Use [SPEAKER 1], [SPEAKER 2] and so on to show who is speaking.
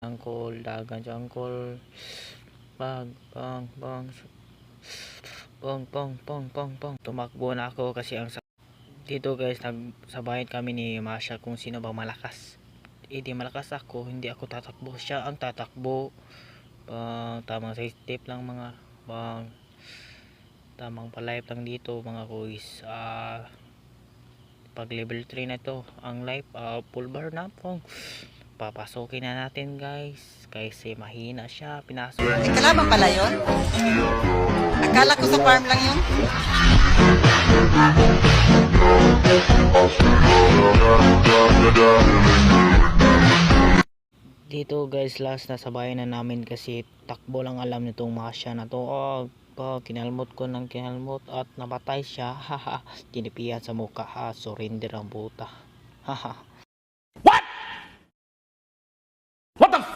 [SPEAKER 1] Jungle, dagan jungle. Bang, bang, bang. Pong, pong, pong, pong, pong. Tumakbo na ako kasi dito guys, nagsabayan kami ni Masha kung sino ba malakas. Di malakas ako, hindi ako tatakbo. Siya ang tatakbo. Bang, tamang sa step lang mga bang. Tamang pa-life lang dito mga kuys. Pag level 3 na to, ang life, full bar na po. Papasokin na natin guys. Kasi mahina siya. Pinasok.
[SPEAKER 2] Ay, kalaban pala yun? Akala ko sa farm lang yun.
[SPEAKER 1] Dito guys, last na sabayan na namin kasi takbo lang alam nitong Masha na to. Kinalmot ko ng kinalmot at napatay siya. Haha, tinipiyan sa mukha. Surrender ang buta. Haha.